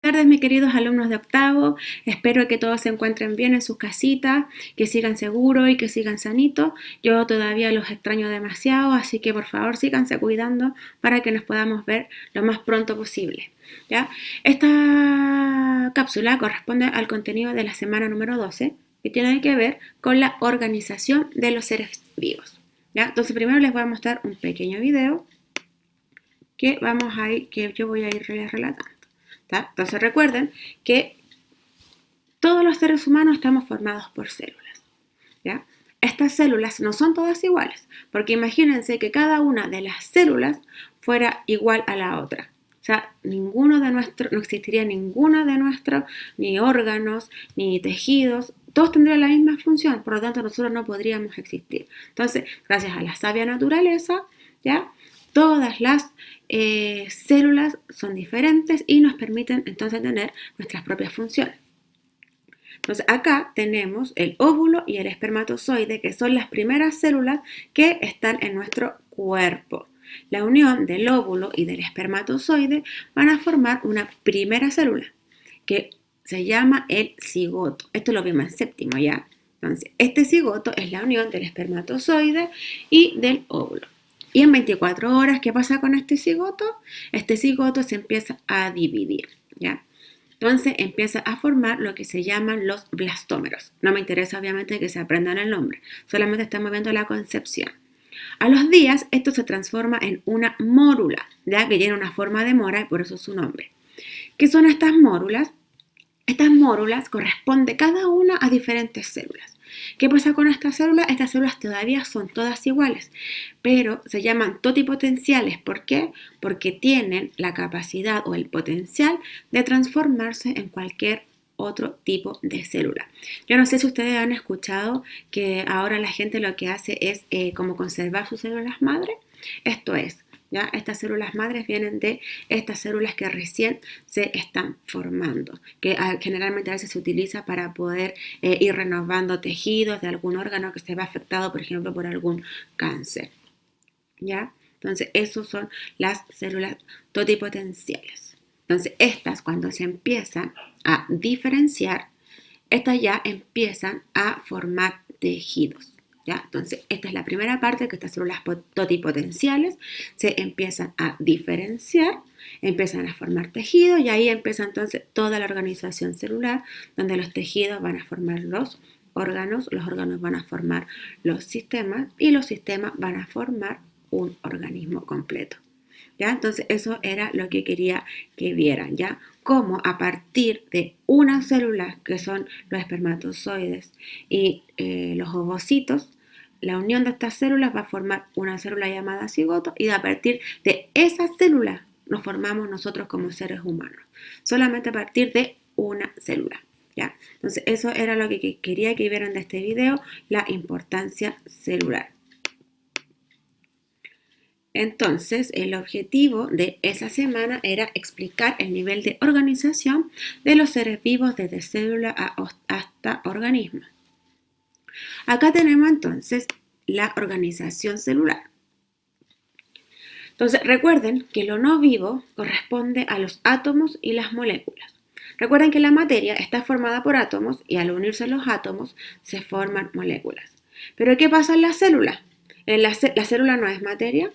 Buenas tardes, mis queridos alumnos de octavo. Espero que todos se encuentren bien en sus casitas, que sigan seguros y que sigan sanitos. Yo todavía los extraño demasiado, así que por favor síganse cuidando para que nos podamos ver lo más pronto posible, ¿ya? Esta cápsula corresponde al contenido de la semana número 12, que tiene que ver con la organización de los seres vivos, ¿ya? Entonces primero les voy a mostrar un pequeño video que yo voy a ir relatando. ¿Tá? Entonces recuerden que todos los seres humanos estamos formados por células, ¿ya? Estas células no son todas iguales, porque imagínense que cada una de las células fuera igual a la otra. O sea, no existiría ninguna de nuestros, ni órganos, ni tejidos, todos tendrían la misma función, por lo tanto nosotros no podríamos existir. Entonces, gracias a la sabia naturaleza, ¿ya? Todas las células son diferentes y nos permiten entonces tener nuestras propias funciones. Entonces acá tenemos el óvulo y el espermatozoide, que son las primeras células que están en nuestro cuerpo. La unión del óvulo y del espermatozoide van a formar una primera célula que se llama el cigoto. Esto lo vimos en séptimo ya. Entonces, este cigoto es la unión del espermatozoide y del óvulo. Y en 24 horas, ¿qué pasa con este cigoto? Este cigoto se empieza a dividir, ¿ya? Entonces empieza a formar lo que se llaman los blastómeros. No me interesa obviamente que se aprendan el nombre, solamente estamos viendo la concepción. A los días esto se transforma en una mórula, ¿ya? Que tiene una forma de mora y por eso su nombre. ¿Qué son estas mórulas? Estas mórulas corresponden cada una a diferentes células. ¿Qué pasa con estas células? Estas células todavía son todas iguales, pero se llaman totipotenciales. ¿Por qué? Porque tienen la capacidad o el potencial de transformarse en cualquier otro tipo de célula. Yo no sé si ustedes han escuchado que ahora la gente lo que hace es como conservar sus células madre. Esto es, ¿ya? Estas células madres vienen de estas células que recién se están formando, que generalmente a veces se utiliza para poder ir renovando tejidos de algún órgano que se ve afectado, por ejemplo, por algún cáncer, ¿ya? Entonces, esos son las células totipotenciales. Entonces, estas cuando se empiezan a diferenciar, estas ya empiezan a formar tejidos. ¿Ya? Entonces, esta es la primera parte, que estas células totipotenciales se empiezan a diferenciar, empiezan a formar tejidos y ahí empieza entonces toda la organización celular, donde los tejidos van a formar los órganos van a formar los sistemas y los sistemas van a formar un organismo completo. ¿Ya? Entonces, eso era lo que quería que vieran, ¿ya? Cómo a partir de una célula, que son los espermatozoides y los ovocitos, la unión de estas células va a formar una célula llamada cigoto y a partir de esa célula nos formamos nosotros como seres humanos. Solamente a partir de una célula, ¿ya? Entonces, eso era lo que quería que vieran de este video, la importancia celular. Entonces, el objetivo de esa semana era explicar el nivel de organización de los seres vivos desde célula hasta organismo. Acá tenemos entonces la organización celular. Entonces, recuerden que lo no vivo corresponde a los átomos y las moléculas. Recuerden que la materia está formada por átomos y al unirse los átomos se forman moléculas. ¿Pero qué pasa en la célula? La célula no es materia.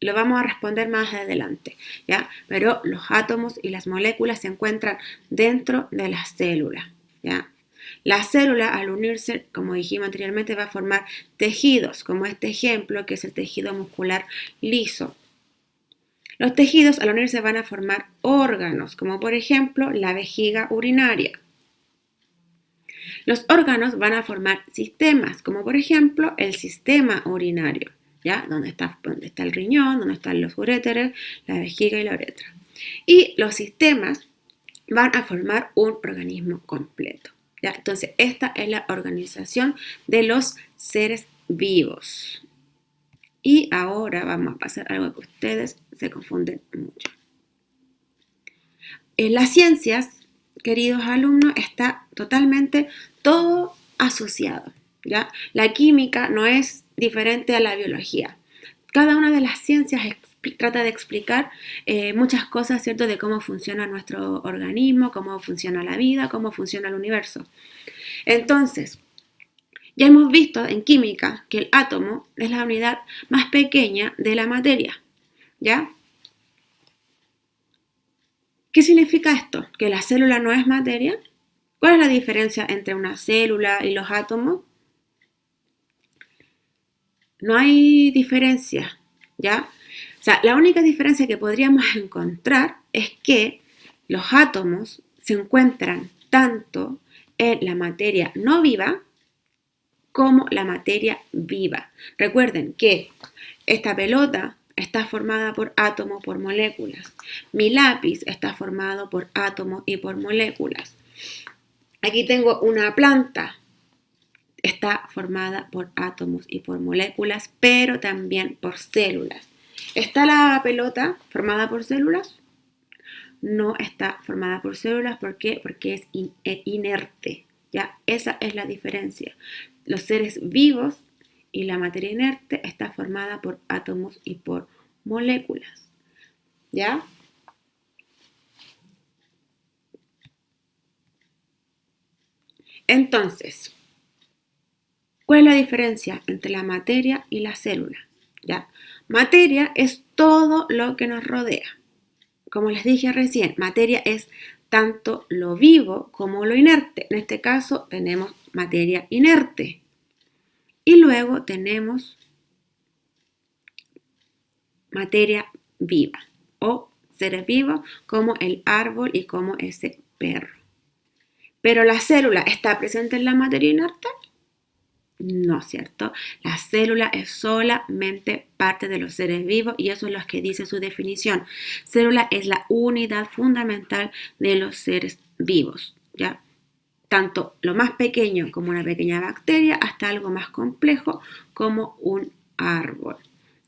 Lo vamos a responder más adelante, ¿ya? Pero los átomos y las moléculas se encuentran dentro de la célula, ¿ya? La célula, al unirse, como dijimos anteriormente, va a formar tejidos, como este ejemplo, que es el tejido muscular liso. Los tejidos, al unirse, van a formar órganos, como por ejemplo la vejiga urinaria. Los órganos van a formar sistemas, como por ejemplo el sistema urinario. ¿Ya? Donde está el riñón, donde están los uréteres, la vejiga y la uretra. Y los sistemas van a formar un organismo completo, ¿ya? Entonces, esta es la organización de los seres vivos. Y ahora vamos a pasar a algo que ustedes se confunden mucho. En las ciencias, queridos alumnos, está totalmente todo asociado, ¿ya? La química no es diferente a la biología. Cada una de las ciencias trata de explicar muchas cosas, ¿cierto?, de cómo funciona nuestro organismo, cómo funciona la vida, cómo funciona el universo. Entonces, ya hemos visto en química que el átomo es la unidad más pequeña de la materia, ¿ya? ¿Qué significa esto? ¿Que la célula no es materia? ¿Cuál es la diferencia entre una célula y los átomos? No hay diferencia, ¿ya? O sea, la única diferencia que podríamos encontrar es que los átomos se encuentran tanto en la materia no viva como la materia viva. Recuerden que esta pelota está formada por átomos, por moléculas. Mi lápiz está formado por átomos y por moléculas. Aquí tengo una planta. Está formada por átomos y por moléculas, pero también por células. ¿Está la pelota formada por células? No está formada por células. ¿Por qué? Porque es inerte. ¿Ya? Esa es la diferencia. Los seres vivos y la materia inerte está formada por átomos y por moléculas. ¿Ya? Entonces, ¿cuál es la diferencia entre la materia y la célula? ¿Ya? Materia es todo lo que nos rodea. Como les dije recién, materia es tanto lo vivo como lo inerte. En este caso tenemos materia inerte. Y luego tenemos materia viva o seres vivos como el árbol y como ese perro. ¿Pero la célula está presente en la materia inerte? No, ¿cierto? La célula es solamente parte de los seres vivos y eso es lo que dice su definición. Célula es la unidad fundamental de los seres vivos, ¿ya? Tanto lo más pequeño como una pequeña bacteria hasta algo más complejo como un árbol,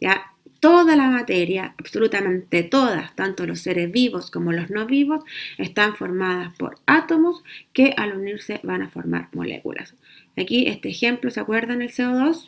¿ya? Toda la materia, absolutamente todas, tanto los seres vivos como los no vivos, están formadas por átomos que al unirse van a formar moléculas. Aquí este ejemplo, ¿se acuerdan? El CO2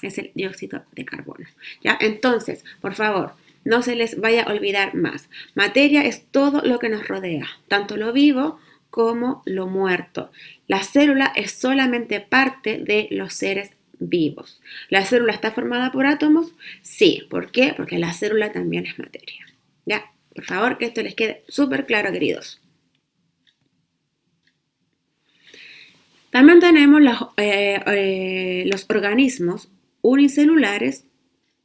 es el dióxido de carbono. ¿Ya? Entonces, por favor, no se les vaya a olvidar más. Materia es todo lo que nos rodea, tanto lo vivo como lo muerto. La célula es solamente parte de los seres vivos. ¿La célula está formada por átomos? Sí. ¿Por qué? Porque la célula también es materia. ¿Ya? Por favor, que esto les quede súper claro, queridos. También tenemos los organismos unicelulares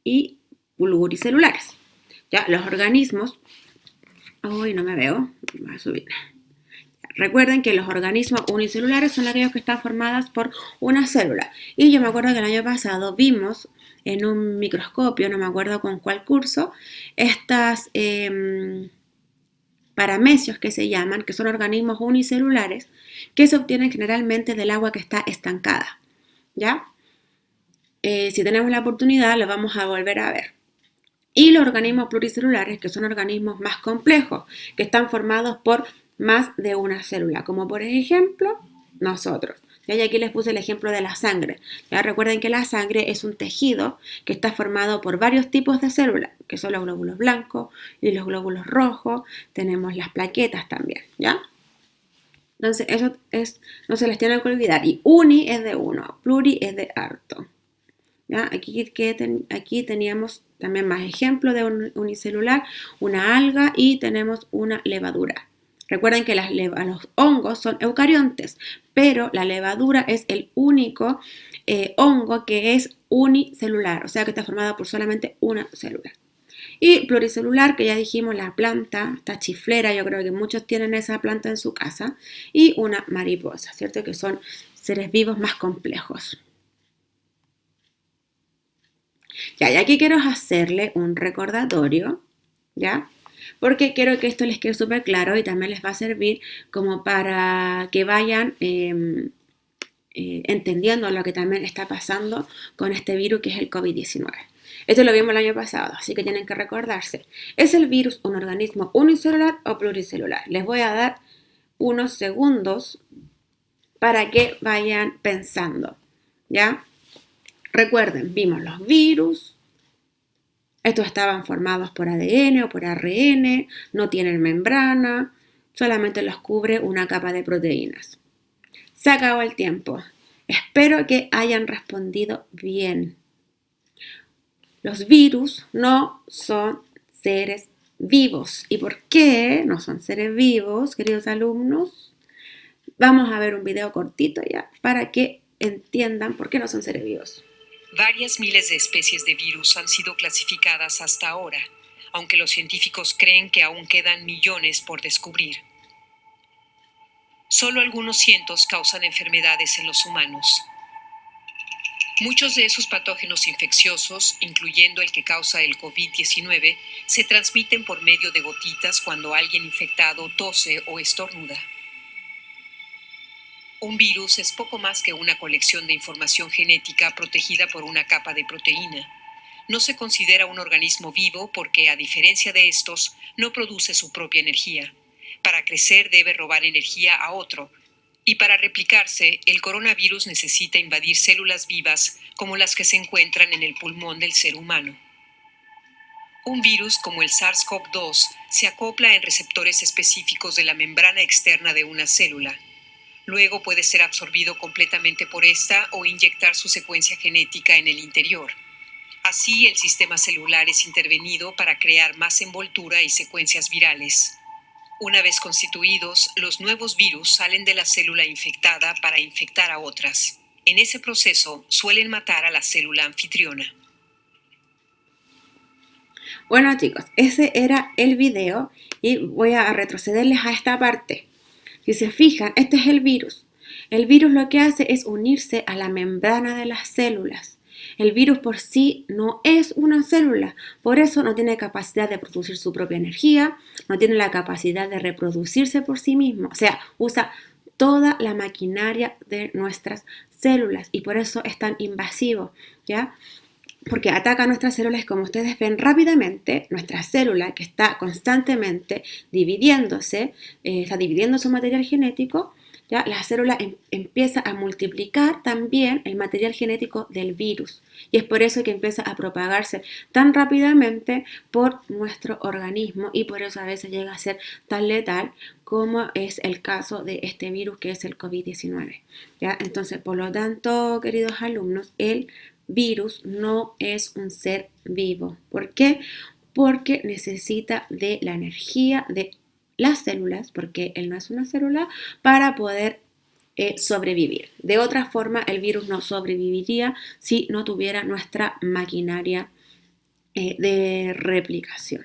y pluricelulares. ¿Ya? Los organismos... Uy, no me veo. Voy a subir. Recuerden que los organismos unicelulares son aquellos que están formados por una célula. Y yo me acuerdo que el año pasado vimos en un microscopio, no me acuerdo con cuál curso, estas paramecios que se llaman, que son organismos unicelulares, que se obtienen generalmente del agua que está estancada. ¿Ya? Si tenemos la oportunidad, lo vamos a volver a ver. Y los organismos pluricelulares, que son organismos más complejos, que están formados por más de una célula, como por ejemplo nosotros. Y aquí les puse el ejemplo de la sangre. Ya recuerden que la sangre es un tejido que está formado por varios tipos de células, que son los glóbulos blancos y los glóbulos rojos. Tenemos las plaquetas también, ¿ya? Entonces, eso es, no se les tiene que olvidar. Y uni es de uno, pluri es de harto. ¿Ya? Aquí teníamos también más ejemplos de un unicelular, una alga y tenemos una levadura. Recuerden que los hongos son eucariontes, pero la levadura es el único hongo que es unicelular, o sea que está formado por solamente una célula. Y pluricelular, que ya dijimos, la planta, esta chiflera, yo creo que muchos tienen esa planta en su casa, y una mariposa, ¿cierto? Que son seres vivos más complejos. Ya, y aquí quiero hacerle un recordatorio, ¿ya? Porque quiero que esto les quede súper claro y también les va a servir como para que vayan entendiendo lo que también está pasando con este virus que es el COVID-19. Esto lo vimos el año pasado, así que tienen que recordarse. ¿Es el virus un organismo unicelular o pluricelular? Les voy a dar unos segundos para que vayan pensando, ¿ya? Recuerden, vimos los virus, Estos estaban formados por ADN o por ARN, no tienen membrana, solamente los cubre una capa de proteínas. Se acabó el tiempo. Espero que hayan respondido bien. Los virus no son seres vivos. ¿Y por qué no son seres vivos, queridos alumnos? Vamos a ver un video cortito ya para que entiendan por qué no son seres vivos. Varias miles de especies de virus han sido clasificadas hasta ahora, aunque los científicos creen que aún quedan millones por descubrir. Solo algunos cientos causan enfermedades en los humanos. Muchos de esos patógenos infecciosos, incluyendo el que causa el COVID-19, se transmiten por medio de gotitas cuando alguien infectado tose o estornuda. Un virus es poco más que una colección de información genética protegida por una capa de proteína. No se considera un organismo vivo porque, a diferencia de estos, no produce su propia energía. Para crecer debe robar energía a otro. Y para replicarse, el coronavirus necesita invadir células vivas como las que se encuentran en el pulmón del ser humano. Un virus como el SARS-CoV-2 se acopla en receptores específicos de la membrana externa de una célula. Luego puede ser absorbido completamente por esta o inyectar su secuencia genética en el interior. Así, el sistema celular es intervenido para crear más envoltura y secuencias virales. Una vez constituidos, los nuevos virus salen de la célula infectada para infectar a otras. En ese proceso, suelen matar a la célula anfitriona. Bueno, chicos, ese era el video y voy a retrocederles a esta parte. Si se fijan, este es el virus. El virus lo que hace es unirse a la membrana de las células. El virus por sí no es una célula, por eso no tiene capacidad de producir su propia energía, no tiene la capacidad de reproducirse por sí mismo, o sea, usa toda la maquinaria de nuestras células y por eso es tan invasivo, ¿ya? Porque ataca a nuestras células, como ustedes ven rápidamente, nuestra célula que está constantemente dividiéndose, está dividiendo su material genético, ¿ya? La célula empieza a multiplicar también el material genético del virus y es por eso que empieza a propagarse tan rápidamente por nuestro organismo y por eso a veces llega a ser tan letal como es el caso de este virus que es el COVID-19, ¿ya? Entonces, por lo tanto, queridos alumnos, el virus no es un ser vivo. ¿Por qué? Porque necesita de la energía de las células, porque él no es una célula, para poder sobrevivir. De otra forma, el virus no sobreviviría si no tuviera nuestra maquinaria de replicación.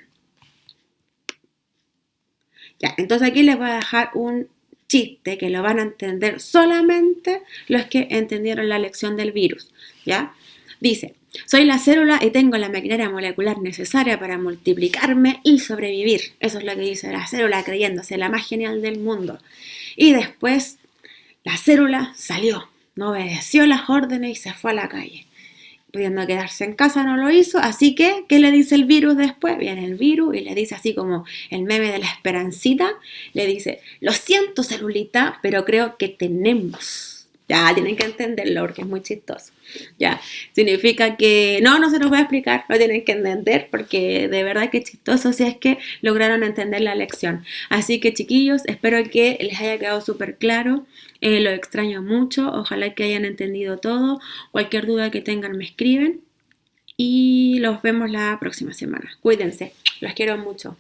Ya, entonces aquí les voy a dejar un chiste que lo van a entender solamente los que entendieron la lección del virus, ¿ya? Dice, soy la célula y tengo la maquinaria molecular necesaria para multiplicarme y sobrevivir. Eso es lo que dice la célula, creyéndose la más genial del mundo. Y después la célula salió, no obedeció las órdenes y se fue a la calle. Pudiendo quedarse en casa no lo hizo, así que, ¿qué le dice el virus después? Viene el virus y le dice así como el meme de la esperancita, le dice, lo siento celulita, pero creo que tenemos. Ya, tienen que entenderlo porque es muy chistoso. Ya, significa que no se los voy a explicar, lo tienen que entender porque de verdad que es chistoso si es que lograron entender la lección. Así que chiquillos, espero que les haya quedado súper claro. Lo extraño mucho, ojalá que hayan entendido todo. Cualquier duda que tengan me escriben y los vemos la próxima semana. Cuídense, los quiero mucho.